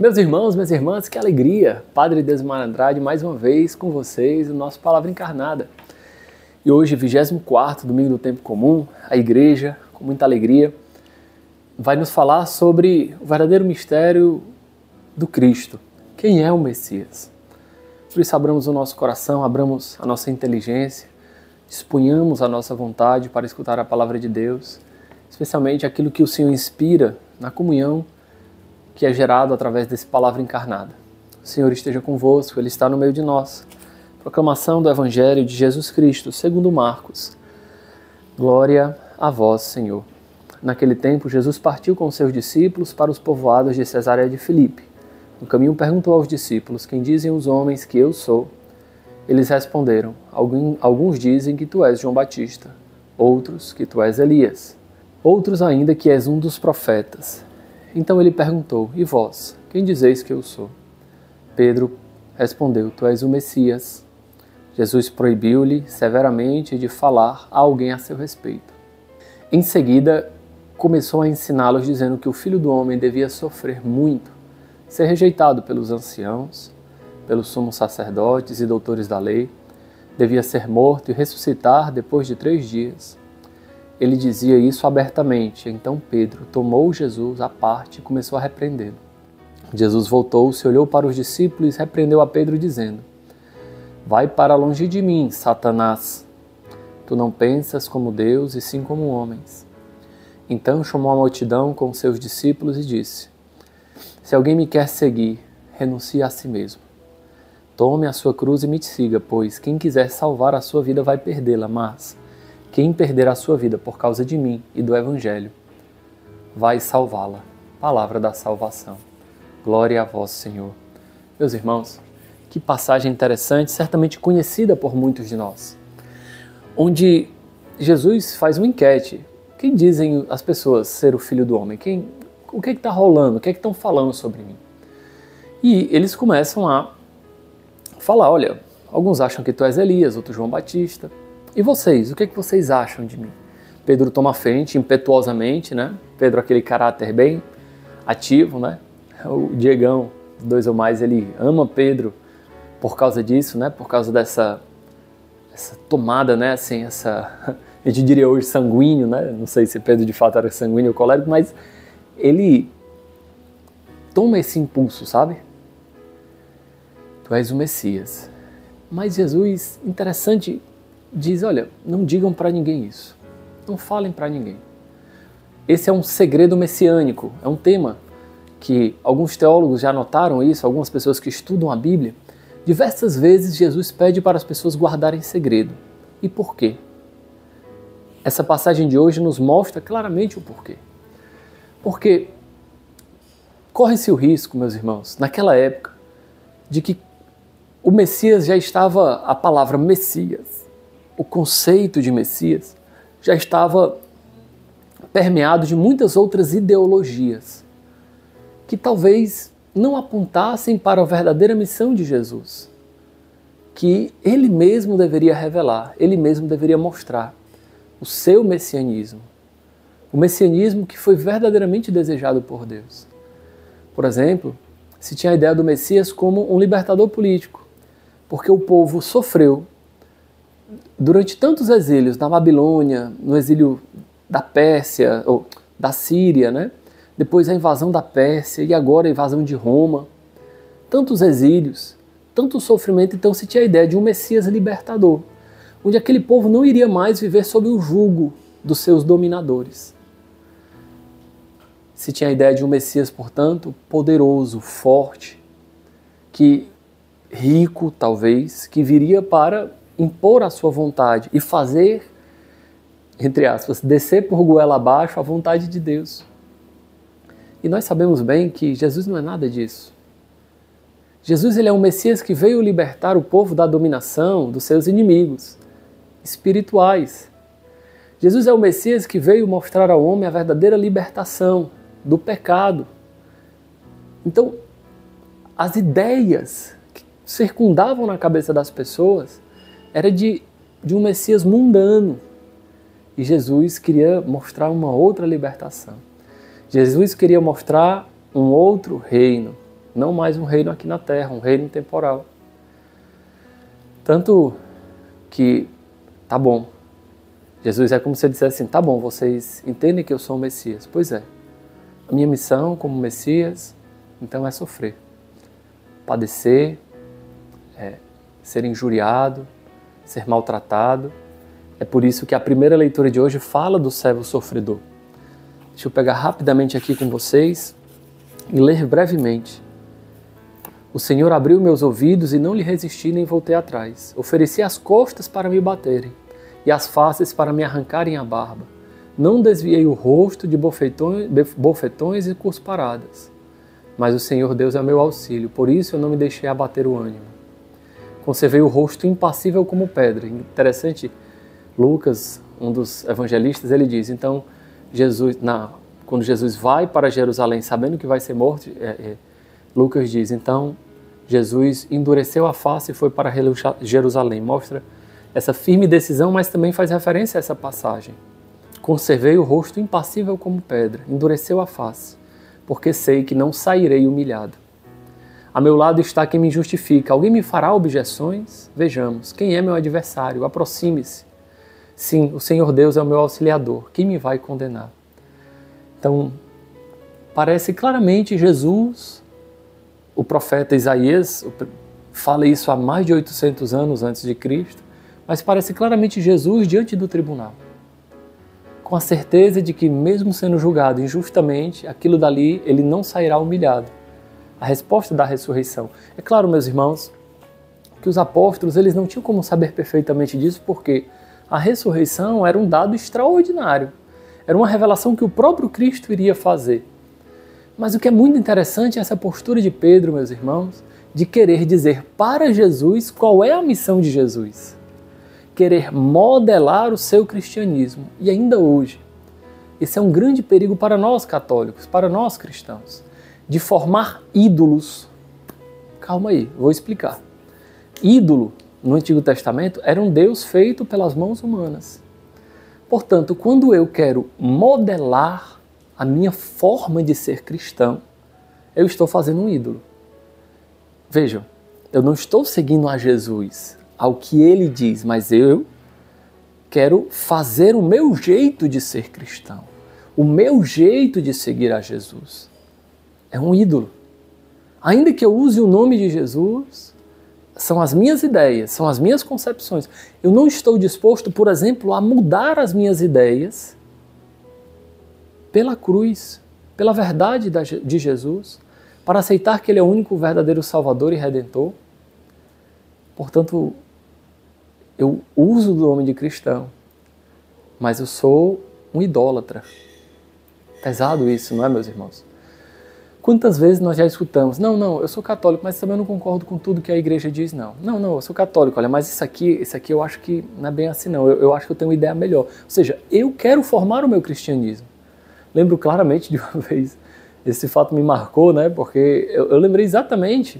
Meus irmãos, minhas irmãs, que alegria! Padre Desmar Andrade, mais uma vez com vocês, o nosso Palavra Encarnada. E hoje, 24º domingo do tempo comum, a igreja, com muita alegria, vai nos falar sobre o verdadeiro mistério do Cristo. Quem é o Messias? Por isso, abramos o nosso coração, abramos a nossa inteligência, disponhamos a nossa vontade para escutar a Palavra de Deus, especialmente aquilo que o Senhor inspira na comunhão que é gerado através desse Palavra Encarnada. O Senhor esteja convosco, Ele está no meio de nós. Proclamação do Evangelho de Jesus Cristo, segundo Marcos. Glória a vós, Senhor. Naquele tempo, Jesus partiu com seus discípulos para os povoados de Cesareia de Filipe. No caminho perguntou aos discípulos: quem dizem os homens que eu sou? Eles responderam: alguns dizem que tu és João Batista, outros que tu és Elias, outros ainda que és um dos profetas. Então ele perguntou: e vós, quem dizeis que eu sou? Pedro respondeu: tu és o Messias. Jesus proibiu-lhe severamente de falar a alguém a seu respeito. Em seguida, começou a ensiná-los dizendo que o Filho do Homem devia sofrer muito, ser rejeitado pelos anciãos, pelos sumos sacerdotes e doutores da lei, devia ser morto e ressuscitar depois de 3 dias. Ele dizia isso abertamente. Então Pedro tomou Jesus à parte e começou a repreendê-lo. Jesus voltou-se, olhou para os discípulos e repreendeu a Pedro, dizendo: vai para longe de mim, Satanás. Tu não pensas como Deus e sim como homens. Então chamou a multidão com seus discípulos e disse: se alguém me quer seguir, renuncie a si mesmo. Tome a sua cruz e me siga, pois quem quiser salvar a sua vida vai perdê-la, mas quem perder a sua vida por causa de mim e do Evangelho, vai salvá-la. Palavra da salvação. Glória a vós, Senhor. Meus irmãos, que passagem interessante, certamente conhecida por muitos de nós, onde Jesus faz uma enquete. Quem dizem as pessoas ser o Filho do Homem? O que está rolando? O que estão falando sobre mim? E eles começam a falar: olha, alguns acham que tu és Elias, outros João Batista. E vocês, o que vocês acham de mim? Pedro toma a frente impetuosamente, né? Pedro, aquele caráter bem ativo, né? O Diegão, 2 ou mais, ele ama Pedro por causa disso, né? Por causa dessa tomada, né? Assim, a gente diria hoje sanguíneo, né? Não sei se Pedro de fato era sanguíneo ou colérico, mas ele toma esse impulso, sabe? Tu és o Messias. Mas Jesus, interessante, diz: olha, não digam para ninguém isso. Não falem para ninguém. Esse é um segredo messiânico, é um tema que alguns teólogos já notaram isso, algumas pessoas que estudam a Bíblia. Diversas vezes Jesus pede para as pessoas guardarem segredo. E por quê? Essa passagem de hoje nos mostra claramente o porquê. Porque corre-se o risco, meus irmãos, naquela época, de que o Messias já estava, a palavra Messias, o conceito de Messias, já estava permeado de muitas outras ideologias que talvez não apontassem para a verdadeira missão de Jesus, que Ele mesmo deveria revelar, Ele mesmo deveria mostrar o seu messianismo, o messianismo que foi verdadeiramente desejado por Deus. Por exemplo, se tinha a ideia do Messias como um libertador político, porque o povo sofreu durante tantos exílios, na Babilônia, no exílio da Pérsia, ou da Síria, né? Depois a invasão da Pérsia e agora a invasão de Roma. Tantos exílios, tanto sofrimento, então se tinha a ideia de um Messias libertador, onde aquele povo não iria mais viver sob o jugo dos seus dominadores. Se tinha a ideia de um Messias, portanto, poderoso, forte, rico talvez, que viria para impor a sua vontade e fazer, entre aspas, descer por goela abaixo a vontade de Deus. E nós sabemos bem que Jesus não é nada disso. Jesus, ele é um Messias que veio libertar o povo da dominação dos seus inimigos espirituais. Jesus é o Messias que veio mostrar ao homem a verdadeira libertação do pecado. Então, as ideias que circundavam na cabeça das pessoas era de um Messias mundano. E Jesus queria mostrar uma outra libertação. Jesus queria mostrar um outro reino, não mais um reino aqui na terra, um reino temporal. Tanto que, tá bom, Jesus é como se ele dissesse assim, tá bom, vocês entendem que eu sou o Messias? Pois é, a minha missão como Messias, então é sofrer, padecer, ser injuriado, ser maltratado. É por isso que a primeira leitura de hoje fala do servo sofredor. Deixa eu pegar rapidamente aqui com vocês e ler brevemente. O Senhor abriu meus ouvidos e não lhe resisti nem voltei atrás. Ofereci as costas para me baterem e as faces para me arrancarem a barba. Não desviei o rosto de bofetões e cusparadas. Mas o Senhor Deus é meu auxílio, por isso eu não me deixei abater o ânimo. Conservei o rosto impassível como pedra. Interessante, Lucas, um dos evangelistas, ele diz, então, quando Jesus vai para Jerusalém sabendo que vai ser morto, Lucas diz, então Jesus endureceu a face e foi para Jerusalém. Mostra essa firme decisão, mas também faz referência a essa passagem. Conservei o rosto impassível como pedra, endureceu a face, porque sei que não sairei humilhado. A meu lado está quem me justifica. Alguém me fará objeções? Vejamos, quem é meu adversário? Aproxime-se. Sim, o Senhor Deus é o meu auxiliador. Quem me vai condenar? Então, parece claramente Jesus, o profeta Isaías, fala isso há mais de 800 anos antes de Cristo, mas parece claramente Jesus diante do tribunal, com a certeza de que mesmo sendo julgado injustamente, aquilo dali ele não sairá humilhado. A resposta da ressurreição. É claro, meus irmãos, que os apóstolos eles não tinham como saber perfeitamente disso, porque a ressurreição era um dado extraordinário. Era uma revelação que o próprio Cristo iria fazer. Mas o que é muito interessante é essa postura de Pedro, meus irmãos, de querer dizer para Jesus qual é a missão de Jesus. Querer modelar o seu cristianismo. E ainda hoje, esse é um grande perigo para nós católicos, para nós cristãos, de formar ídolos. Calma aí, vou explicar. Ídolo, no Antigo Testamento, era um Deus feito pelas mãos humanas. Portanto, quando eu quero modelar a minha forma de ser cristão, eu estou fazendo um ídolo. Vejam, eu não estou seguindo a Jesus, ao que ele diz, mas eu quero fazer o meu jeito de ser cristão, o meu jeito de seguir a Jesus. É um ídolo. Ainda que eu use o nome de Jesus, são as minhas ideias, são as minhas concepções. Eu não estou disposto, por exemplo, a mudar as minhas ideias pela cruz, pela verdade de Jesus, para aceitar que Ele é o único verdadeiro Salvador e Redentor. Portanto, eu uso o nome de cristão, mas eu sou um idólatra. Pesado isso, não é, meus irmãos? Quantas vezes nós já escutamos, não, eu sou católico, mas também não concordo com tudo que a igreja diz, não, eu sou católico, olha, mas isso aqui eu acho que não é bem assim não, eu acho que eu tenho uma ideia melhor. Ou seja, eu quero formar o meu cristianismo. Lembro claramente de uma vez, esse fato me marcou, né, porque eu lembrei exatamente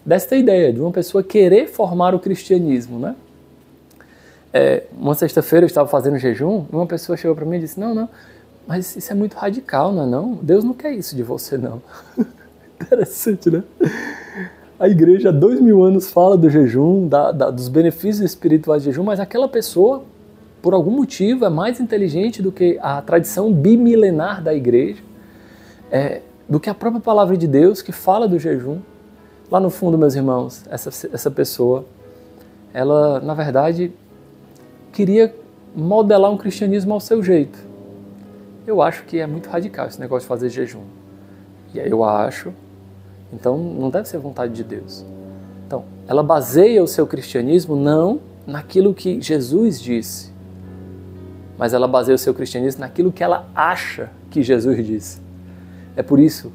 desta ideia, de uma pessoa querer formar o cristianismo, né. Uma sexta-feira eu estava fazendo jejum, e uma pessoa chegou para mim e disse, não, mas isso é muito radical, não é não? Deus não quer isso de você, não. Interessante, né? A igreja há 2000 anos fala do jejum, dos benefícios espirituais do jejum, mas aquela pessoa, por algum motivo, é mais inteligente do que a tradição bimilenar da igreja, do que a própria palavra de Deus que fala do jejum. Lá no fundo, meus irmãos, essa pessoa, ela, na verdade, queria modelar um cristianismo ao seu jeito. Eu acho que é muito radical esse negócio de fazer jejum. E aí eu acho, então não deve ser vontade de Deus. Então, ela baseia o seu cristianismo não naquilo que Jesus disse, mas ela baseia o seu cristianismo naquilo que ela acha que Jesus disse. É por isso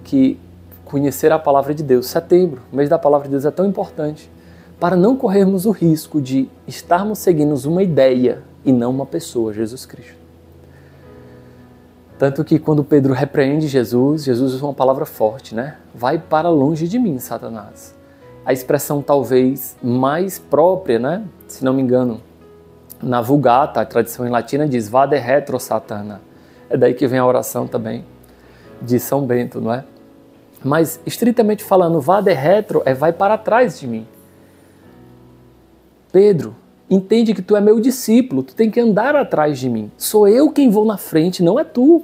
que conhecer a palavra de Deus, setembro, o mês da palavra de Deus, é tão importante, para não corrermos o risco de estarmos seguindo uma ideia e não uma pessoa, Jesus Cristo. Tanto que quando Pedro repreende Jesus usa uma palavra forte, né? Vai para longe de mim, Satanás. A expressão talvez mais própria, né? Se não me engano, na Vulgata, a tradição em latina diz vade retro Satana. É daí que vem a oração também de São Bento, não é? Mas, estritamente falando, vade retro é vai para trás de mim. Pedro, entende que tu é meu discípulo, tu tem que andar atrás de mim. Sou eu quem vou na frente, não é tu.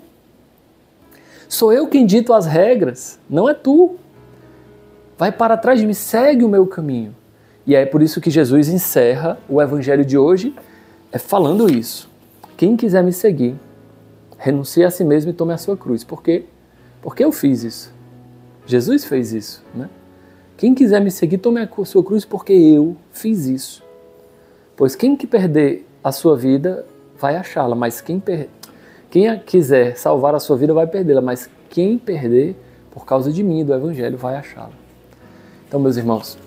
Sou eu quem dito as regras, não é tu. Vai para trás de mim, segue o meu caminho. E é por isso que Jesus encerra o evangelho de hoje falando isso. Quem quiser me seguir, renuncie a si mesmo e tome a sua cruz. Por quê? Porque eu fiz isso. Jesus fez isso, né? Quem quiser me seguir, tome a sua cruz porque eu fiz isso. Pois quem que perder a sua vida vai achá-la, mas quem quiser salvar a sua vida vai perdê-la, mas quem perder por causa de mim, do Evangelho, vai achá-la. Então, meus irmãos,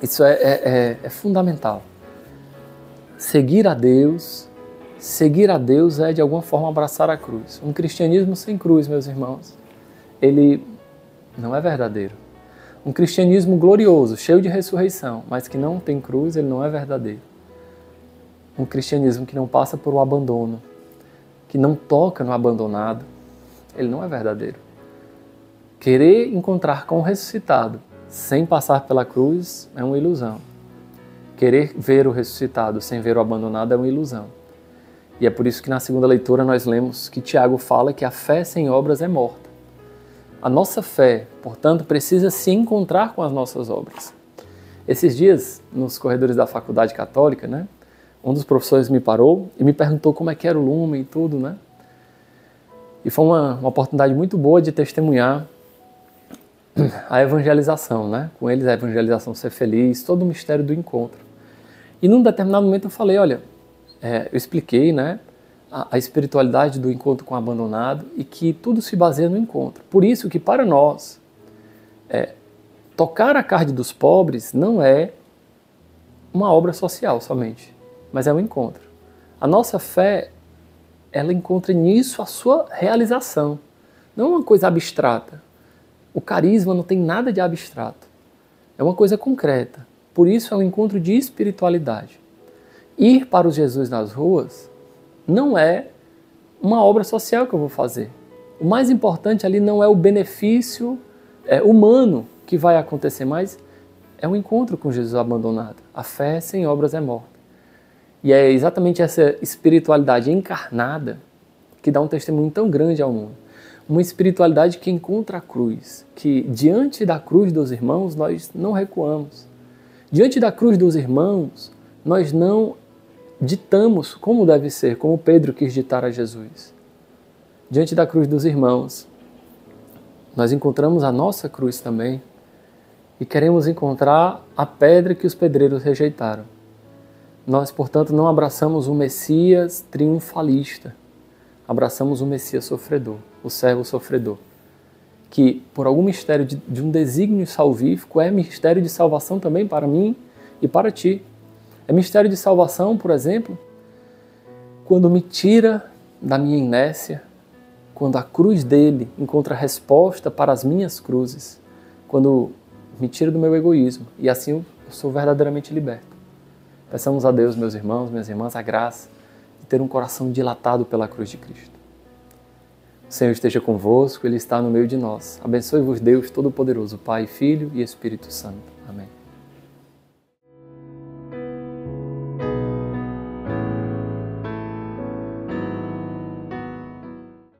isso é fundamental. Seguir a Deus é de alguma forma abraçar a cruz. Um cristianismo sem cruz, meus irmãos, ele não é verdadeiro. Um cristianismo glorioso, cheio de ressurreição, mas que não tem cruz, ele não é verdadeiro. Um cristianismo que não passa por um abandono, que não toca no abandonado, ele não é verdadeiro. Querer encontrar com o ressuscitado sem passar pela cruz é uma ilusão. Querer ver o ressuscitado sem ver o abandonado é uma ilusão. E é por isso que na segunda leitura nós lemos que Tiago fala que a fé sem obras é morta. A nossa fé, portanto, precisa se encontrar com as nossas obras. Esses dias, nos corredores da faculdade católica, né, um dos professores me parou e me perguntou como é que era o lumen e tudo, né? E foi uma oportunidade muito boa de testemunhar a evangelização, né? Com eles a evangelização ser feliz, todo o mistério do encontro. E num determinado momento eu falei, olha, eu expliquei, né, a espiritualidade do encontro com o abandonado e que tudo se baseia no encontro. Por isso que para nós, tocar a carne dos pobres não é uma obra social somente, mas é um encontro. A nossa fé, ela encontra nisso a sua realização, não uma coisa abstrata. O carisma não tem nada de abstrato, é uma coisa concreta. Por isso é um encontro de espiritualidade. Ir para o Jesus nas ruas não é uma obra social que eu vou fazer. O mais importante ali não é o benefício humano que vai acontecer, mas é um encontro com Jesus abandonado. A fé sem obras é morta. E é exatamente essa espiritualidade encarnada que dá um testemunho tão grande ao mundo. Uma espiritualidade que encontra a cruz, que diante da cruz dos irmãos nós não recuamos. Diante da cruz dos irmãos nós não ditamos como deve ser, como Pedro quis ditar a Jesus. Diante da cruz dos irmãos, nós encontramos a nossa cruz também e queremos encontrar a pedra que os pedreiros rejeitaram. Nós, portanto, não abraçamos o Messias triunfalista, abraçamos o Messias sofredor, o servo sofredor, que por algum mistério de um desígnio salvífico é mistério de salvação também para mim e para ti. É mistério de salvação, por exemplo, quando me tira da minha inércia, quando a cruz dele encontra resposta para as minhas cruzes, quando me tira do meu egoísmo, e assim eu sou verdadeiramente liberto. Peçamos a Deus, meus irmãos, minhas irmãs, a graça de ter um coração dilatado pela cruz de Cristo. O Senhor esteja convosco, Ele está no meio de nós. Abençoe-vos Deus Todo-Poderoso, Pai, Filho e Espírito Santo. Amém.